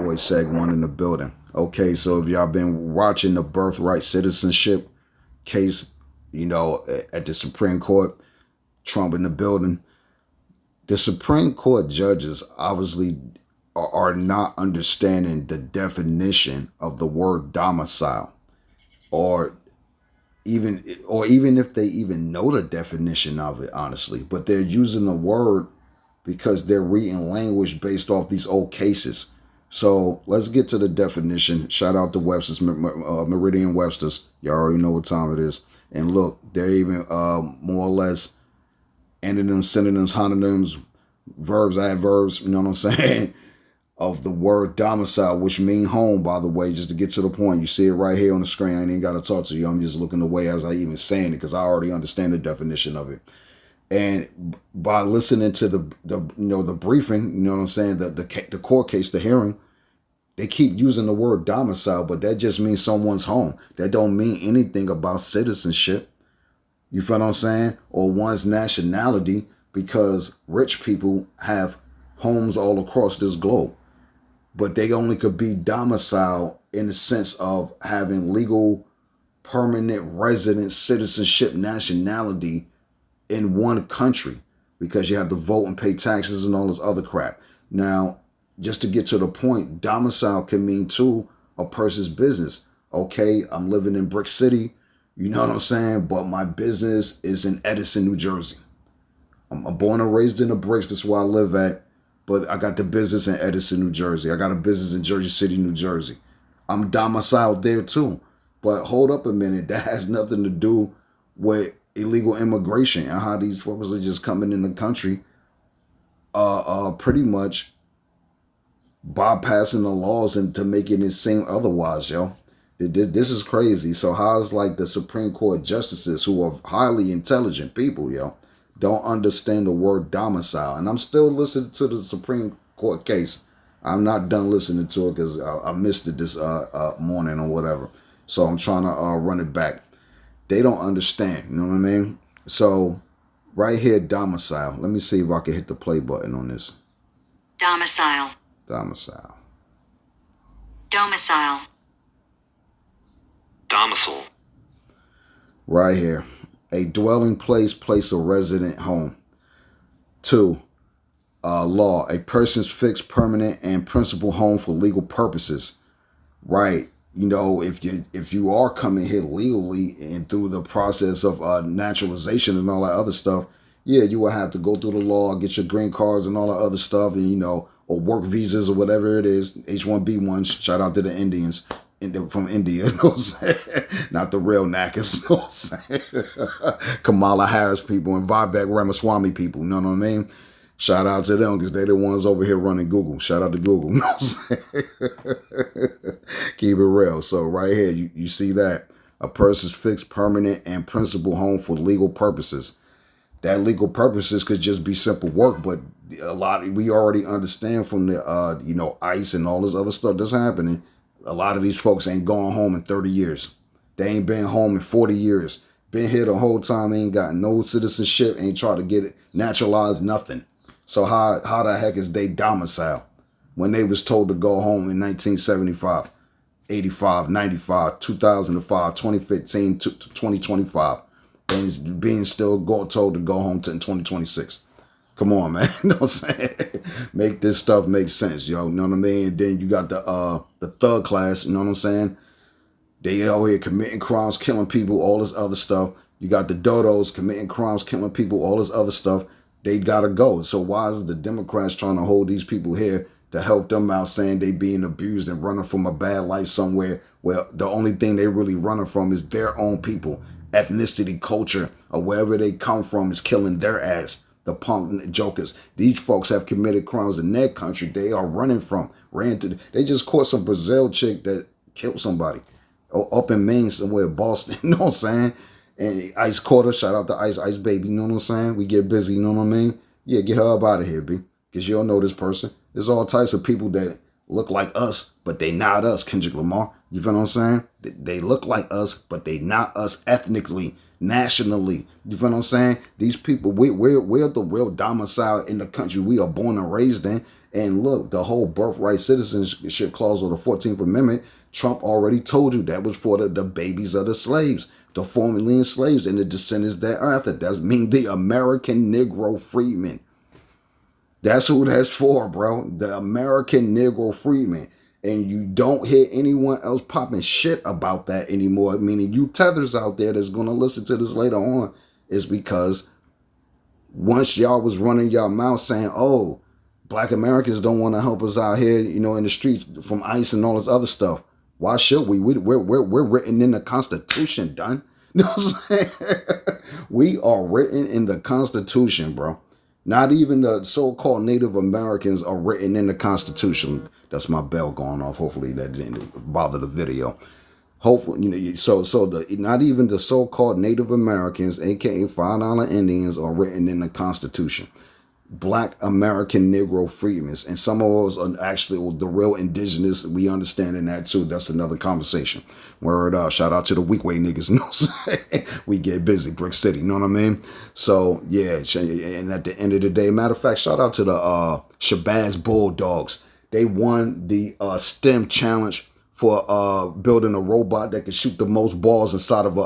boy Seg One in the building. Okay, so if y'all been watching the Birthright Citizenship case, at the Supreme Court, Trump in the building, the Supreme Court judges obviously are not understanding the definition of the word domicile, or even if they even know the definition of it, honestly, but they're using the word because they're reading language based off these old cases. So let's get to the definition. Shout out to Webster's, Meridian Webster's. You already know what time it is. And look, they're even more or less antonyms, synonyms, homonyms, verbs, adverbs, you know what I'm saying, of the word domicile, which mean home, by the way, just to get to the point. You see it right here on the screen. I ain't even got to talk to you. I'm just looking away as I even saying it because I already understand the definition of it. And by listening to the briefing, you know what I'm saying, the court case, the hearing, they keep using the word domicile, but that just means someone's home. That don't mean anything about citizenship. You feel what I'm saying? Or one's nationality, because rich people have homes all across this globe. But they only could be domiciled in the sense of having legal, permanent resident citizenship, nationality in one country, because you have to vote and pay taxes and all this other crap. Now, just to get to the point, domicile can mean too a person's business. Okay, I'm living in Brick City, you know what I'm saying? But my business is in Edison, New Jersey. I'm born and raised in the bricks, that's where I live at. But I got the business in Edison, New Jersey. I got a business in Jersey City, New Jersey. I'm domiciled there too. But hold up a minute, that has nothing to do with illegal immigration and how these folks are just coming in the country, pretty much bypassing the laws and to making it seem otherwise, yo. This is crazy. So how's like the Supreme Court justices, who are highly intelligent people, yo, don't understand the word domicile? And I'm still listening to the Supreme Court case. I'm not done listening to it because I missed it this morning or whatever. So I'm trying to run it back. They don't understand, you know what I mean? So right here, domicile. Let me see if I can hit the play button on this. Domicile. Domicile. Domicile. Domicile. Right here. A dwelling place, place of resident home. 2. Law. A person's fixed, permanent, and principal home for legal purposes. Right. You know, if you are coming here legally and through the process of naturalization and all that other stuff, yeah, you will have to go through the law, get your green cards and all that other stuff, and or work visas or whatever it is, H-1B1s. Shout out to the Indians from India, you know what I'm saying? Not the real knackers, you know what I'm saying? Kamala Harris people and Vivek Ramaswamy people, you know what I mean? Shout out to them because they're the ones over here running Google. Shout out to Google. You know what I'm saying? Keep it real. So right here, you see that. A person's fixed, permanent, and principal home for legal purposes. That legal purposes could just be simple work, but we already understand from the, ICE and all this other stuff that's happening. A lot of these folks ain't gone home in 30 years. They ain't been home in 40 years. Been here the whole time, ain't got no citizenship, ain't tried to get it naturalized, nothing. So how the heck is they domicile when they was told to go home in 1975, 85, 95, 2005, 2015, to 2025, and being still told to go home in 2026? Come on, man. You know what I'm saying? Make this stuff make sense, yo. You know what I mean? And then you got the thug class, you know what I'm saying? They out here committing crimes, killing people, all this other stuff. You got the dodos committing crimes, killing people, all this other stuff. They gotta go. So why is the Democrats trying to hold these people here to help them out, saying they being abused and running from a bad life somewhere where the only thing they really running from is their own people, ethnicity, culture, or wherever they come from is killing their ass. The punk jokers. These folks have committed crimes in their country they are running from. They just caught some Brazil chick that killed somebody up in Maine somewhere, Boston. You know what I'm saying? And Ice caught her. Shout out to Ice Baby. You know what I'm saying? We get busy. You know what I mean? Yeah, get her up out of here, B. Because you don't know this person. There's all types of people that look like us, but they not us, Kendrick Lamar. You feel what I'm saying? They look like us, but they not us ethnically, nationally. You feel what I'm saying? These people, we're the real domicile in the country we are born and raised in. And look, the whole birthright citizenship clause of the 14th Amendment, Trump already told you that was for the babies of the slaves, the formerly enslaved slaves and the descendants thereafter. That means the American Negro freedmen. That's who that's for, bro. The American Negro freedmen. And you don't hear anyone else popping shit about that anymore. Meaning you tethers out there that's going to listen to this later on is because once y'all was running y'all mouth saying, oh, black Americans don't want to help us out here, you know, in the streets from ICE and all this other stuff. Why should we? We're written in the Constitution, done. You know what I'm saying? We are written in the Constitution, bro. Not even the so-called Native Americans are written in the Constitution. That's my bell going off. Hopefully that didn't bother the video. Hopefully, you know, not even the so-called Native Americans, aka $5 Indians, are written in the Constitution. Black American Negro freedmen, and some of us are actually the real indigenous. We understand in that too. That's another conversation. Word up. Shout out to the weak way niggas. You know what I'm saying? We get busy, Brick City. You know what I mean? So yeah, and at the end of the day, matter of fact, shout out to the Shabazz Bulldogs. They won the STEM challenge for building a robot that can shoot the most balls inside of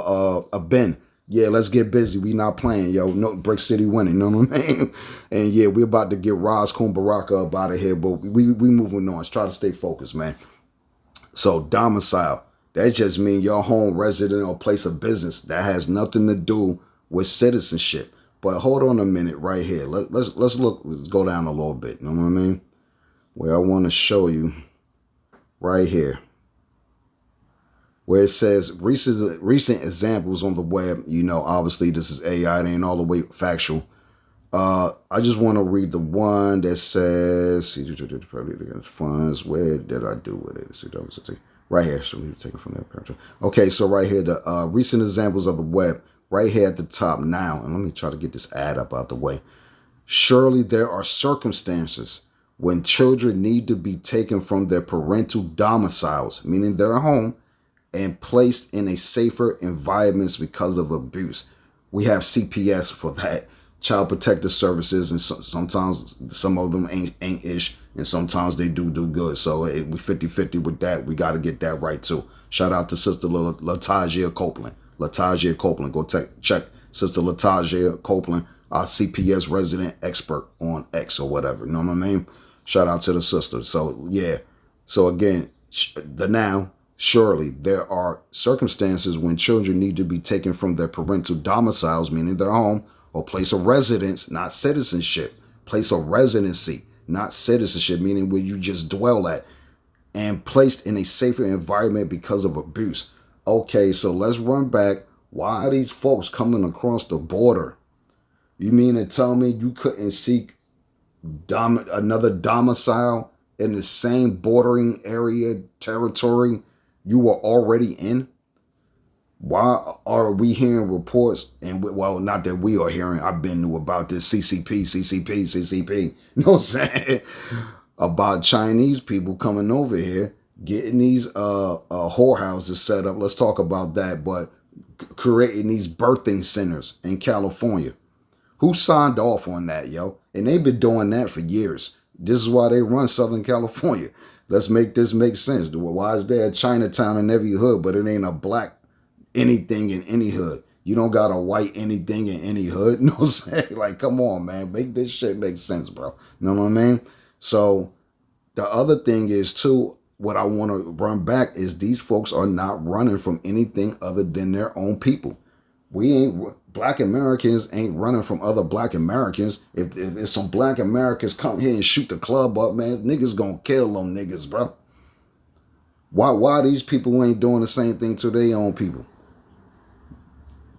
a bin. Yeah, let's get busy. We not playing, yo. No, Brick City winning, you know what I mean? And yeah, we about to get Roz Baraka up out of here, but we moving on. Let's try to stay focused, man. So domicile, that just means your home, resident, or place of business. That has nothing to do with citizenship. But hold on a minute right here. Let's go down a little bit, you know what I mean? Where I want to show you right here, where it says recent examples on the web. You know, obviously this is AI, it ain't all the way factual. I just want to read the one that says funds. Where did I do with it? Right here. So we take it from there. Okay, so right here, the recent examples of the web, right here at the top now. And let me try to get this ad up out the way. Surely there are circumstances when children need to be taken from their parental domiciles, meaning their home, and placed in a safer environments because of abuse. We have CPS for that, Child Protective Services, and sometimes some of them ain't ish, and sometimes they do good. So we 50-50 with that. We got to get that right too. Shout out to Sister Latajia Copeland. Latajia Copeland, go check Sister Latajia Copeland, our CPS resident expert on X or whatever. You know what I mean? Shout out to the sister. So yeah. So again, surely there are circumstances when children need to be taken from their parental domiciles, meaning their home, or place of residence, not citizenship. Place of residency, not citizenship, meaning where you just dwell at, and placed in a safer environment because of abuse. Okay, so let's run back. Why are these folks coming across the border? You mean to tell me you couldn't seek another domicile in the same bordering area, territory you were already in? Why are we hearing reports? And well, not that we are hearing. I've been knew about this CCP. You know what I'm saying? About Chinese people coming over here, getting these whorehouses set up. Let's talk about that. But creating these birthing centers in California. Who signed off on that, yo? And they've been doing that for years. This is why they run Southern California. Let's make this make sense. Why is there a Chinatown in every hood, but it ain't a black anything in any hood? You don't got a white anything in any hood. You know what I'm saying? Like, come on, man. Make this shit make sense, bro. You know what I mean? So the other thing is, too, what I want to run back is these folks are not running from anything other than their own people. Black Americans ain't running from other black Americans. If some black Americans come here and shoot the club up, man, niggas gonna kill them niggas, bro. Why these people ain't doing the same thing to their own people?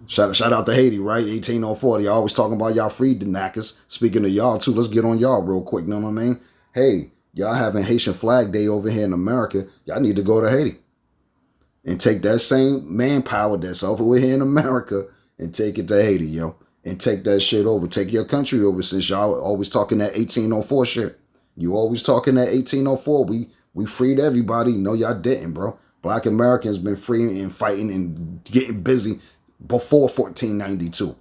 Shout out to Haiti, right? 1804. Y'all always talking about y'all freed the knackers. Speaking of y'all too, let's get on y'all real quick. You know what I mean? Hey, y'all having Haitian Flag Day over here in America. Y'all need to go to Haiti and take that same manpower that's over here in America and take it to Haiti, yo. And take that shit over. Take your country over, since y'all always talking that 1804 shit. You always talking that 1804. We freed everybody. No, y'all didn't, bro. Black Americans been free and fighting and getting busy before 1492.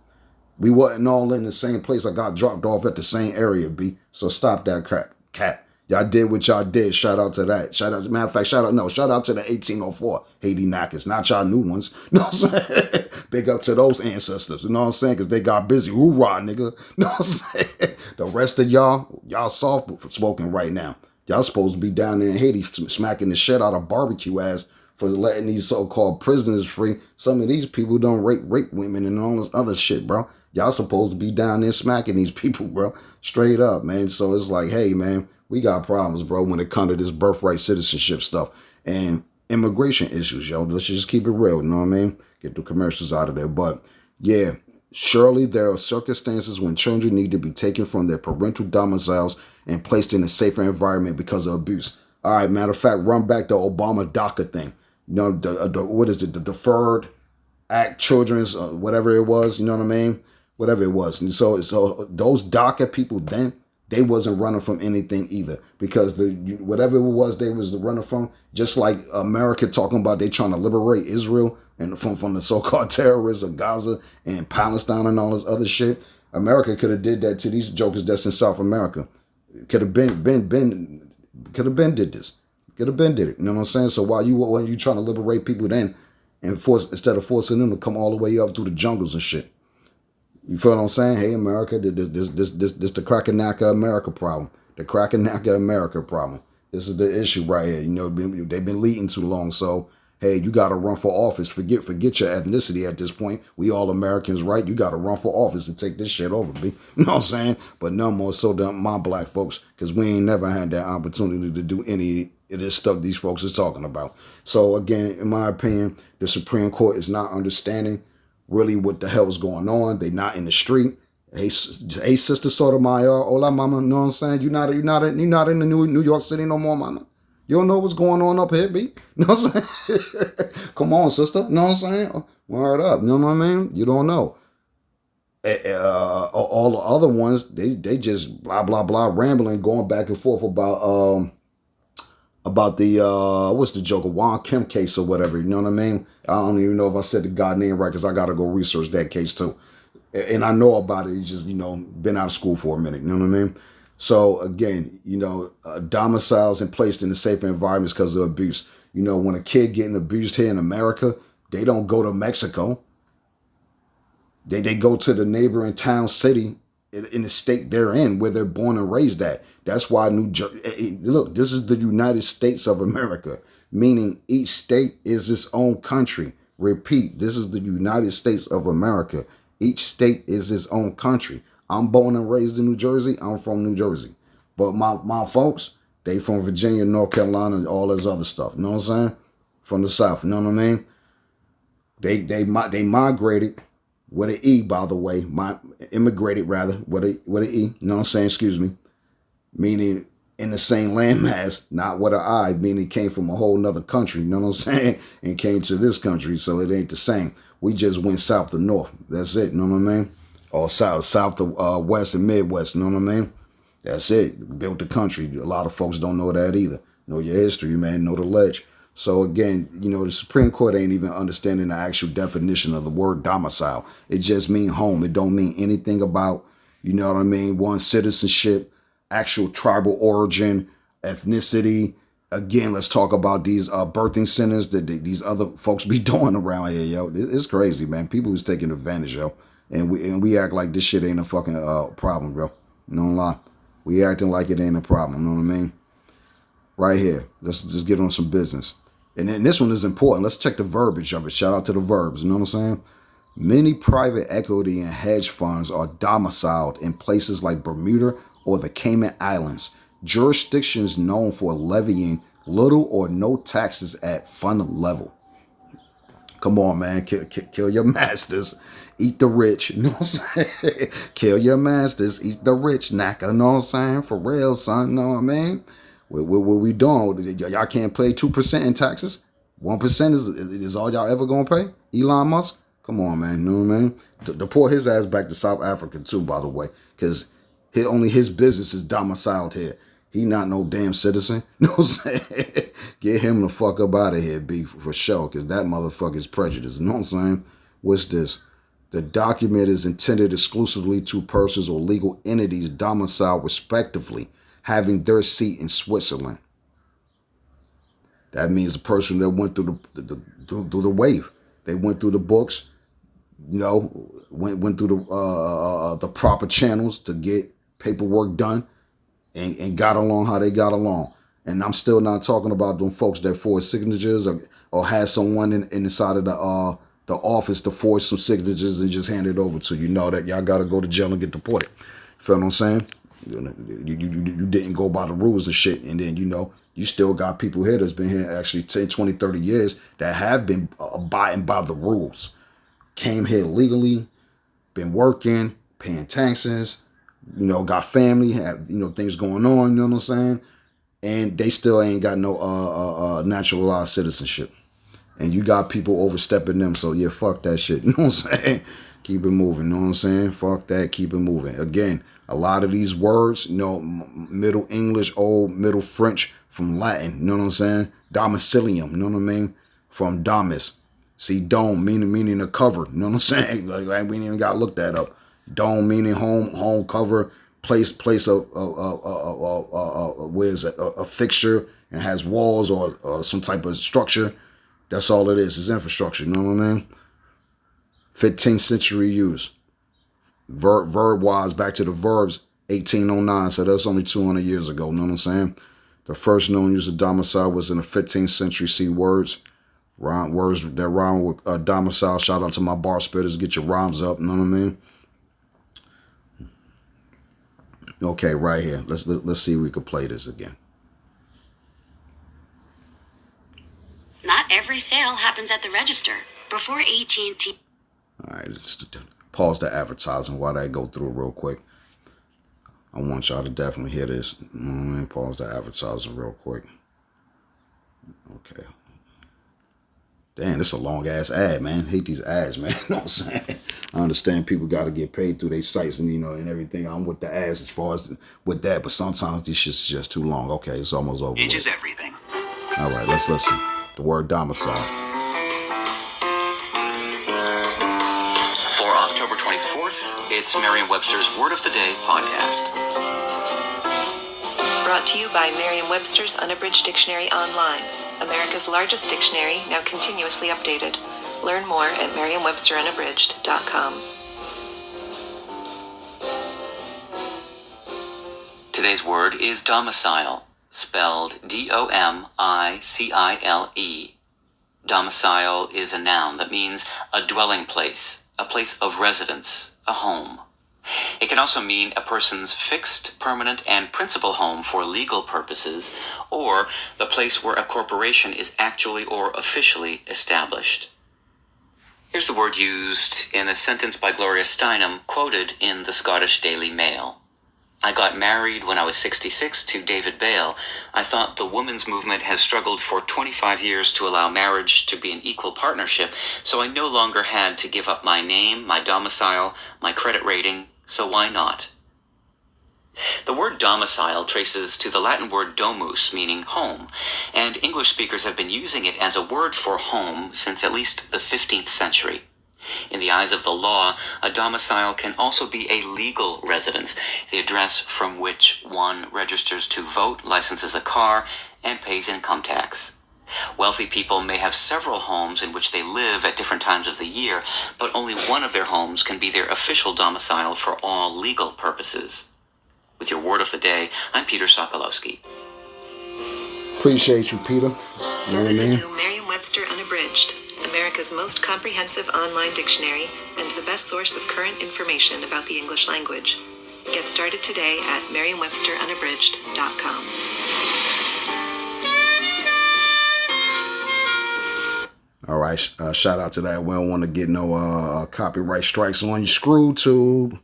We wasn't all in the same place. I got dropped off at the same area, B. So stop that crap, cat. Y'all did what y'all did. Shout out to that. Shout out, matter of fact, shout out to the 1804 Haiti Knockers, not y'all new ones. You know what I'm saying? Big up to those ancestors. You know what I'm saying? Because they got busy. Hoorah, nigga. You know what I'm saying? The rest of y'all soft spoken right now. Y'all supposed to be down there in Haiti smacking the shit out of barbecue ass for letting these so-called prisoners free. Some of these people don't rape women and all this other shit, bro. Y'all supposed to be down there smacking these people, bro. Straight up, man. So it's like, hey, man, we got problems, bro, when it comes to this birthright citizenship stuff and immigration issues, yo. Let's just keep it real, you know what I mean? Get the commercials out of there. But, yeah, surely there are circumstances when children need to be taken from their parental domiciles and placed in a safer environment because of abuse. All right, matter of fact, run back the Obama DACA thing. You know, what is it? The Deferred Act Children's, whatever it was, you know what I mean? Whatever it was. And so those DACA people then, they wasn't running from anything either, because whatever it was they was running from, just like America talking about they trying to liberate Israel and from the so-called terrorists of Gaza and Palestine and all this other shit. America could have did that to these jokers that's in South America. Could have been did this. Could have been did it. You know what I'm saying? So when you trying to liberate people then, and instead of forcing them to come all the way up through the jungles and shit. You feel what I'm saying? Hey, America, this the crack-a-knacka America problem. The crack-a-knacka America problem. This is the issue right here. You know, they've been leading too long. So, hey, you got to run for office. Forget your ethnicity at this point. We all Americans, right? You got to run for office and take this shit over, B. You know what I'm saying? But no more so than my black folks, because we ain't never had that opportunity to do any of this stuff these folks is talking about. So, again, in my opinion, the Supreme Court is not understanding really what the hell is going on. They not in the street. Hey, Sister Sotomayor, hola, mama. You know what I'm saying? You're not in the New York City no more, mama. You don't know what's going on up here, B. You know what I'm saying? Come on, sister. You know what I'm saying? Word up. You know what I mean? You don't know. All the other ones, they just blah blah blah rambling, going back and forth about the what's the joke, Juan Kim case or whatever, you know what I mean? I don't even know if I said the god name right, because I gotta go research that case too. And I know about it. It's just, you know, been out of school for a minute, you know what I mean? So again, you know, domiciles and placed in the safer environments because of abuse. You know, when a kid getting abused here in America, they don't go to Mexico. They go to the neighboring town, city, in the state they're in, where they're born and raised at. That's why look, this is the United States of America, meaning each state is its own country. Repeat, this is the United States of America. Each state is its own country. I'm born and raised in New Jersey. I'm from New Jersey. But my folks, they from Virginia, North Carolina, and all this other stuff. You know what I'm saying? From the South. You know what I mean? They migrated with an E, by the way. Immigrated, rather, with an E. You know what I'm saying? Excuse me. Meaning in the same landmass, not with an I, meaning came from a whole nother country. You know what I'm saying? And came to this country, so it ain't the same. We just went south to north. That's it. You know what I mean? Or south to west and Midwest. You know what I mean? That's it. Built the country. A lot of folks don't know that either. Know your history, man. Know the ledge. So again, you know, the Supreme Court ain't even understanding the actual definition of the word domicile. It just mean home. It don't mean anything about, you know what I mean, one, citizenship, actual tribal origin, ethnicity. Again, let's talk about these birthing centers that these other folks be doing around here, yo. It's crazy, man. People is taking advantage, yo. And we act like this shit ain't a fucking problem, bro. No lie. We acting like it ain't a problem, you know what I mean? Right here. Let's just get on some business. And then this one is important. Let's check the verbiage of it. Shout out to the verbs, you know what I'm saying? Many private equity and hedge funds are domiciled in places like Bermuda or the Cayman Islands, jurisdictions known for levying little or no taxes at fund level. Come on, man. Kill your masters. Eat the rich. You know what I'm saying? Kill your masters. Eat the rich, Naka. You know what I'm saying? For real, son. You know what I mean? What we doing? Y'all can't pay 2% in taxes? 1% is all y'all ever gonna pay? Elon Musk? Come on, man. You know what I mean? Deport his ass back to South Africa too, by the way. Because only his business is domiciled here. He not no damn citizen. You know what I'm saying? Get him the fuck up out of here, B, for sure. Because that motherfucker is prejudiced. You know what I'm saying? What's this? The document is intended exclusively to persons or legal entities domiciled respectively, having their seat in Switzerland. That means the person that went through through the wave. They went through the books, went through the proper channels to get paperwork done, and got along how they got along. And I'm still not talking about them folks that forged signatures or had someone inside of the office to forge some signatures and just hand it over to you. Know that y'all got to go to jail and get deported. Feel what I'm saying? You didn't go by the rules and shit. And then, you still got people here that's been here actually 10, 20, 30 years that have been abiding by the rules. Came here legally, been working, paying taxes, got family, have, things going on, you know what I'm saying? And they still ain't got no naturalized citizenship. And you got people overstepping them. So yeah, fuck that shit. You know what I'm saying? Keep it moving. You know what I'm saying? Fuck that. Keep it moving. Again, a lot of these words, Middle English, Old Middle French from Latin. You know what I'm saying? Domicilium. You know what I mean? From domus. See, dome meaning a cover. You know what I'm saying? Like we ain't even got to look that up. Dome meaning home cover. Place of where is it? A fixture and has walls or some type of structure. That's all it is. It's infrastructure. You know what I mean? 15th century use. Verb wise, back to the verbs, 1809. So that's only 200 years ago. You know what I'm saying? The first known use of domicile was in the 15th century. See words that rhyme with domicile. Shout out to my bar spitters. Get your rhymes up. You know what I mean? Okay, right here. Let's see if we can play this again. Not every sale happens at the register. Before AT&T. All right, let's pause the advertising while I go through real quick. I want y'all to definitely hear this. Pause the advertising real quick. Okay. Damn, this is a long ass ad, man. Hate these ads, man. You know what I'm saying? I understand people got to get paid through their sites and and everything. I'm with the ads as far as with that, but sometimes this shit's just too long. Okay, it's almost over. Age is everything. All right, let's listen. The word domicile. For October 24th, it's Merriam-Webster's Word of the Day podcast. Brought to you by Merriam-Webster's Unabridged Dictionary Online, America's largest dictionary, now continuously updated. Learn more at merriam-websterunabridged.com. Today's word is domicile, spelled D-O-M-I-C-I-L-E. Domicile is a noun that means a dwelling place, a place of residence, a home. It can also mean a person's fixed, permanent, and principal home for legal purposes, or the place where a corporation is actually or officially established. Here's the word used in a sentence by Gloria Steinem, quoted in the Scottish Daily Mail. I got married when I was 66 to David Bale. I thought the women's movement has struggled for 25 years to allow marriage to be an equal partnership, so I no longer had to give up my name, my domicile, my credit rating, so why not? The word domicile traces to the Latin word domus, meaning home, and English speakers have been using it as a word for home since at least the 15th century. In the eyes of the law, a domicile can also be a legal residence, the address from which one registers to vote, licenses a car, and pays income tax. Wealthy people may have several homes in which they live at different times of the year, but only one of their homes can be their official domicile for all legal purposes. With your word of the day, I'm Peter Sokolowski. Appreciate you, Peter. Visit the new Merriam-Webster Unabridged, America's most comprehensive online dictionary and the best source of current information about the English language. Get started today at merriam-websterunabridged.com. All right, shout out to that. We don't want to get no copyright strikes on you. ScrewTube.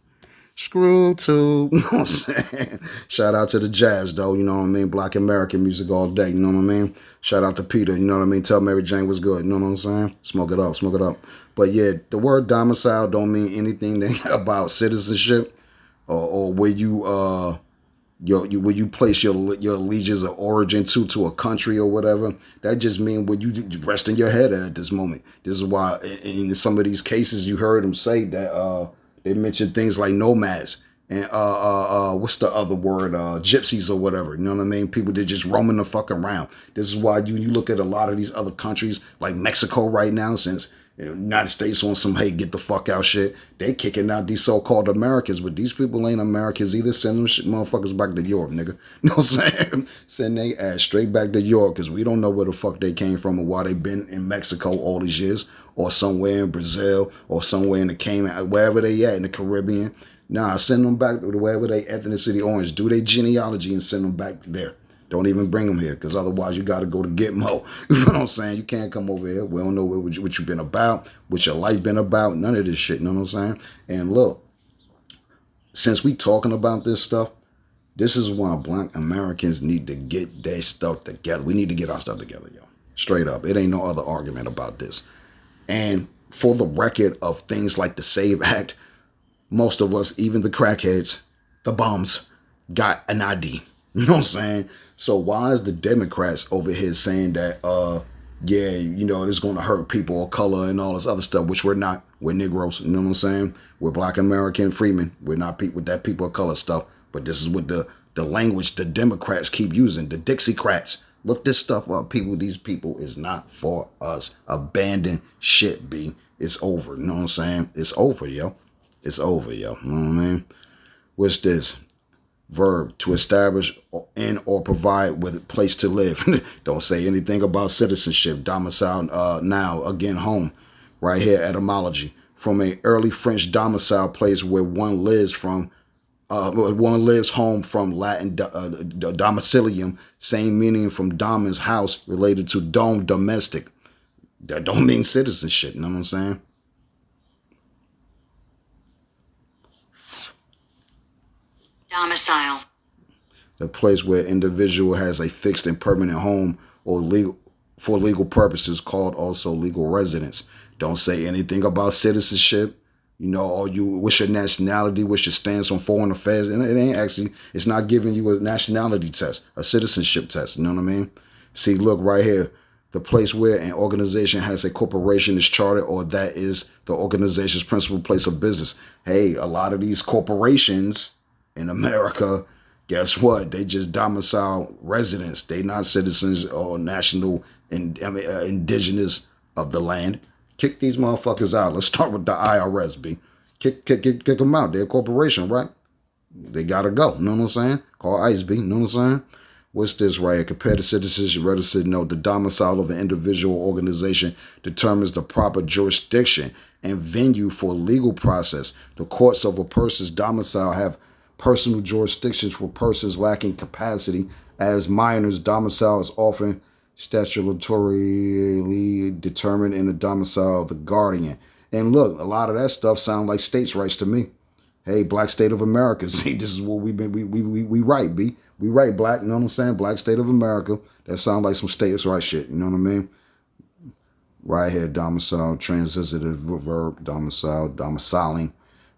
You know what I'm saying? Shout out to the jazz, though. You know what I mean? Black American music all day. You know what I mean? Shout out to Peter. You know what I mean? Tell Mary Jane was good. You know what I'm saying? Smoke it up. But yeah, the word domicile don't mean anything about citizenship or where you when you place your allegiance or origin to a country or whatever, that just means when you resting your head at this moment. This is why in some of these cases you heard them say that they mentioned things like nomads and what's the other word, gypsies or whatever. You know what I mean? People that just roaming the fuck around. This is why you look at a lot of these other countries like Mexico right now, since the United States on some, hey, get the fuck out shit. They kicking out these so-called Americans, but these people ain't Americans either. Send them shit motherfuckers back to Europe, nigga. You know what I'm saying? Send they ass straight back to Europe, because we don't know where the fuck they came from or why they been in Mexico all these years, or somewhere in Brazil, or somewhere in the Cayman, wherever they at in the Caribbean. Nah, send them back to wherever they ethnicity orange. Do their genealogy and send them back there. Don't even bring them here, because otherwise you got to go to Gitmo. You know what I'm saying? You can't come over here. We don't know what you've been about, what your life been about, none of this shit. You know what I'm saying? And look, since we talking about this stuff, this is why Black Americans need to get their stuff together. We need to get our stuff together, yo. Straight up. It ain't no other argument about this. And for the record of things like the SAVE Act, most of us, even the crackheads, the bums, got an ID. You know what I'm saying? So why is the Democrats over here saying that, yeah, you know, it's going to hurt people of color and all this other stuff, which we're not. We're Negroes. You know what I'm saying? We're Black American freemen. We're not with that people of color stuff. But this is what the language the Democrats keep using. The Dixiecrats. Look this stuff up, people. These people is not for us. Abandon shit, B. It's over. You know what I'm saying? It's over, yo. It's over, yo. You know what I mean? What's this? Verb, to establish in or provide with a place to live. Don't say anything about citizenship. Domicile, now, again, home. Right here, etymology. From an early French domicile, place where one lives home from Latin domicilium, same meaning from dom is house, related to dome, domestic. That don't mean citizenship, you know what I'm saying? Domicile. The place where individual has a fixed and permanent home or for legal purposes, called also legal residence. Don't say anything about citizenship. You know, or what's your nationality, what's your stance on foreign affairs. And it ain't actually, it's not giving you a nationality test, a citizenship test. You know what I mean? See, look right here. The place where an organization has a corporation is chartered, or that is the organization's principal place of business. Hey, a lot of these corporations in America, guess what? They just domicile residents. They not citizens or national indigenous of the land. Kick these motherfuckers out. Let's start with the IRS, B. Kick them out. They're a corporation, right? They gotta go. You know what I'm saying? Call ICE, B. You know what I'm saying? What's this right here? Compared to citizenship, registered note, the domicile of an individual or organization determines the proper jurisdiction and venue for legal process. The courts of a person's domicile have personal jurisdictions for persons lacking capacity. As minors, domicile is often statutorily determined in the domicile of the guardian. And look, a lot of that stuff sounds like states' rights to me. Hey, Black state of America. See, this is what we write, B. We write Black, you know what I'm saying? Black state of America. That sounds like some states' right shit, you know what I mean? Right here, domicile, transitive verb, domicile, domiciling.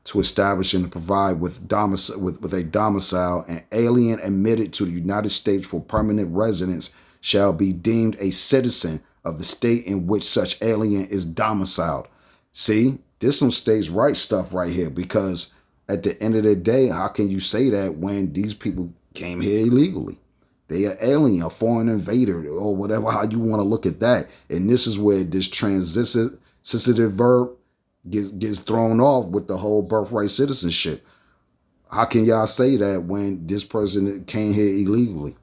To establish and to provide with a domicile, an alien admitted to the United States for permanent residence shall be deemed a citizen of the state in which such alien is domiciled. See, this some states' right stuff right here, because at the end of the day, how can you say that when these people came here illegally? They are alien, a foreign invader, or whatever, how you want to look at that. And this is where this transitive verb gets thrown off with the whole birthright citizenship. How can y'all say that when this person came here illegally?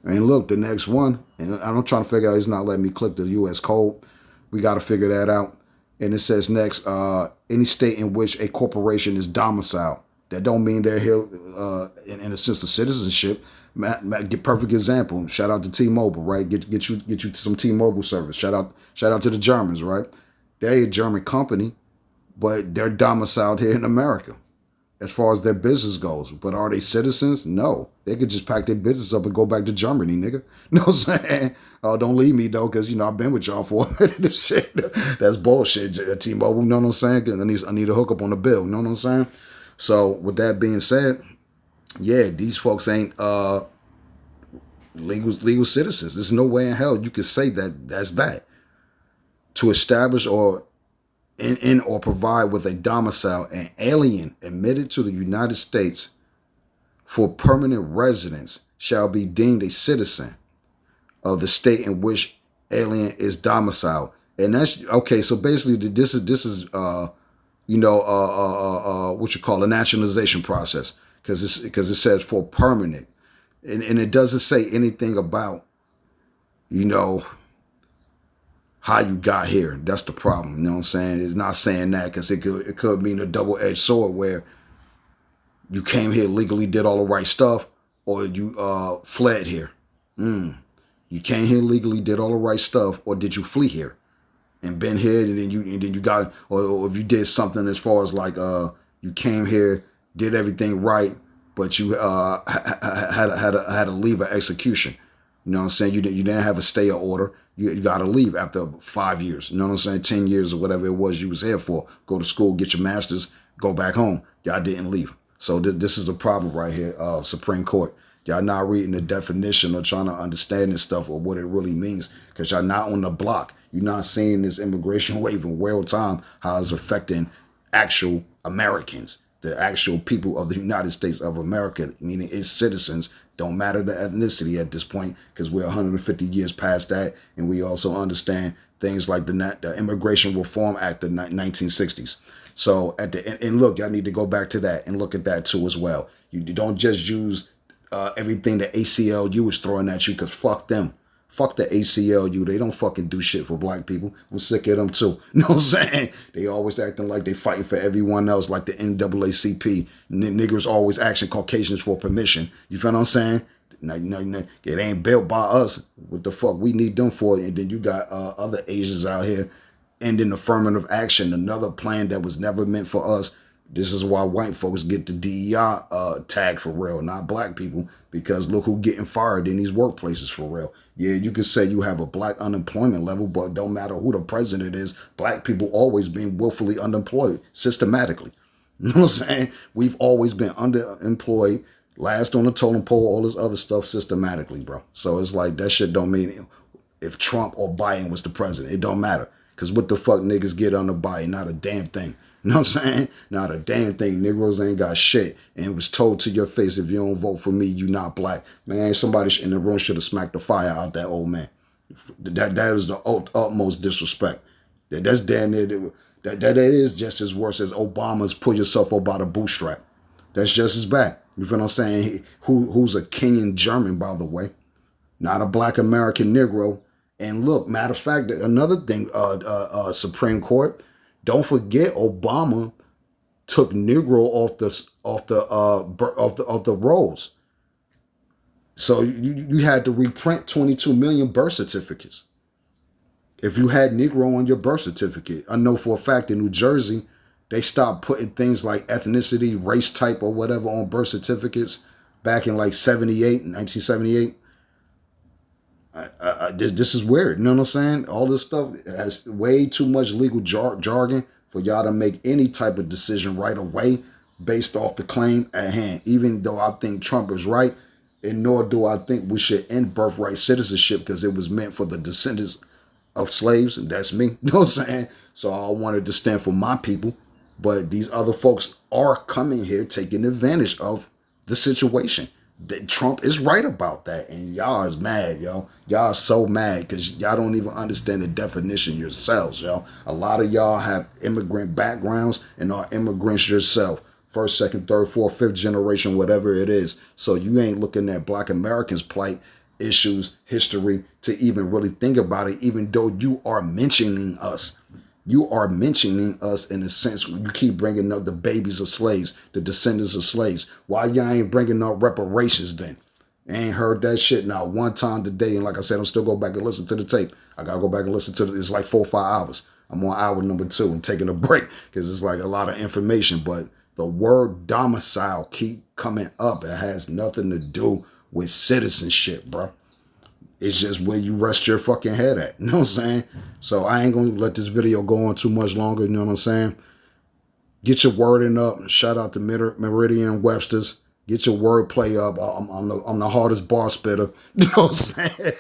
And look, the next one, and I'm trying to figure out, it's not letting me click the U.S. code. We got to figure that out. And it says next, any state in which a corporation is domiciled. That don't mean they're here in a sense of citizenship. Get perfect example. Shout out to T-Mobile, right? Get you some T-Mobile service. Shout out to the Germans, right? They're a German company, but they're domiciled here in America as far as their business goes. But are they citizens? No. They could just pack their business up and go back to Germany, nigga. You know what I'm saying? Oh, don't leave me, though, because, I've been with y'all for a minute. This shit, that's bullshit, T-Mobile. You know what I'm saying? I need a hookup on the bill. You know what I'm saying? So with that being said, yeah, these folks ain't legal citizens. There's no way in hell you could say that that's that. To establish or in or provide with a domicile, an alien admitted to the United States for permanent residence shall be deemed a citizen of the state in which alien is domiciled. And that's okay. So basically, this is what you call a nationalization process, because it says for permanent, and it doesn't say anything about how you got here. That's the problem. You know what I'm saying? It's not saying that, because it could mean a double-edged sword where you came here legally, did all the right stuff, or you fled here. You came here legally, did all the right stuff, or did you flee here and been here, and then you got, or if you did something as far as like you came here, did everything right, but you had to leave an execution. You know what I'm saying? You didn't have a stay or order. You got to leave after 5 years. You know what I'm saying? 10 years or whatever it was you was here for. Go to school, get your master's, go back home. Y'all didn't leave. So this is a problem right here, Supreme Court. Y'all not reading the definition or trying to understand this stuff or what it really means, because y'all not on the block. You're not seeing this immigration wave in real time, how it's affecting actual Americans, the actual people of the United States of America, meaning its citizens. Don't matter the ethnicity at this point, because we're 150 years past that, and we also understand things like the Immigration Reform Act of 1960s. So at the end, and look, y'all need to go back to that and look at that too as well. You don't just use everything the ACLU is throwing at you, because fuck them. Fuck the ACLU. They don't fucking do shit for black people. I'm sick of them too. You know what I'm saying? They always acting like they fighting for everyone else, like the NAACP. Niggers always asking Caucasians for permission. You feel what I'm saying? No, it ain't built by us. What the fuck we need them for? And then you got other Asians out here ending affirmative action, another plan that was never meant for us. This is why white folks get the DEI tag for real, not black people, because look who getting fired in these workplaces for real. Yeah, you could say you have a black unemployment level, but don't matter who the president is, black people always been willfully unemployed systematically. You know what I'm saying? We've always been underemployed, last on the totem pole, all this other stuff systematically, bro. So it's like that shit don't mean if Trump or Biden was the president. It don't matter. Because what the fuck niggas get under Biden? Not a damn thing. You know what I'm saying? Not a damn thing. Negroes ain't got shit. And it was told to your face, if you don't vote for me, you not black. Man, somebody in the room should have smacked the fire out that old man. That is the utmost disrespect. That's damn near, that is just as worse as Obama's pull yourself up by the bootstrap. That's just as bad. You feel what I'm saying? Who's a Kenyan German, by the way. Not a black American Negro. And look, matter of fact, another thing, Supreme Court, don't forget Obama took Negro off the rolls. So you had to reprint 22 million birth certificates if you had Negro on your birth certificate. I know for a fact in New Jersey, they stopped putting things like ethnicity, race type, or whatever on birth certificates back in like 1978. This is weird. You know what I'm saying? All this stuff has way too much legal jargon for y'all to make any type of decision right away based off the claim at hand. Even though I think Trump is right, and nor do I think we should end birthright citizenship, because it was meant for the descendants of slaves, and that's me. You know what I'm saying? So I wanted to stand for my people, but these other folks are coming here taking advantage of the situation. That Trump is right about that, and y'all is mad, yo. Y'all are so mad because y'all don't even understand the definition yourselves, yo. A lot of y'all have immigrant backgrounds and are immigrants yourself. First, second, third, fourth, fifth generation, whatever it is. So you ain't looking at black Americans' plight, issues, history to even really think about it, even though you are mentioning us. You are mentioning us in a sense. You keep bringing up the babies of slaves, the descendants of slaves. Why y'all ain't bringing up reparations then? I ain't heard that shit now one time today. And like I said, I'm still go back and listen to the tape. I got to go back and listen to it. It's like 4 or 5 hours. I'm on hour number 2 and taking a break because it's like a lot of information. But the word domicile keep coming up. It has nothing to do with citizenship, bro. It's just where you rest your fucking head at. You know what I'm saying? So I ain't going to let this video go on too much longer. You know what I'm saying? Get your wording up. Shout out to Meridian Webster's. Get your wordplay up. I'm the hardest bar spitter. You know what I'm saying?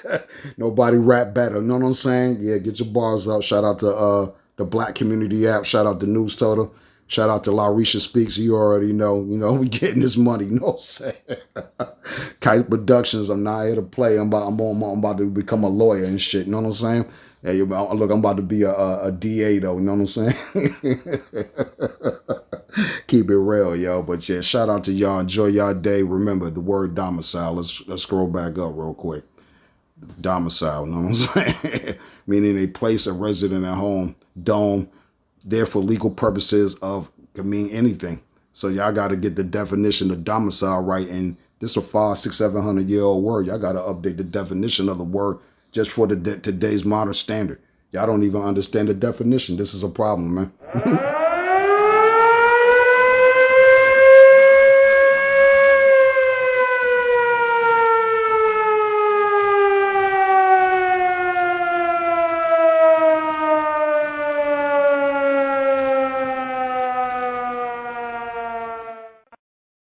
Nobody rap better. You know what I'm saying? Yeah, get your bars up. Shout out to the Black Community app. Shout out to News Total. Shout out to Larisha Speaks. You already know. We getting this money. You know what I'm saying? Kite Productions. I'm not here to play. I'm about to become a lawyer and shit. You know what I'm saying? Hey, look, I'm about to be a DA though. You know what I'm saying? Keep it real, yo. But yeah, shout out to y'all. Enjoy y'all day. Remember the word domicile. Let's scroll back up real quick. Domicile, you know what I'm saying? Meaning a place, a resident, a home, dome, there for legal purposes of, can mean anything. So y'all got to get the definition of domicile right. And this is a 500, 600, 700-year-old word. Y'all got to update the definition of the word just for today's modern standard. Y'all don't even understand the definition. This is a problem, man.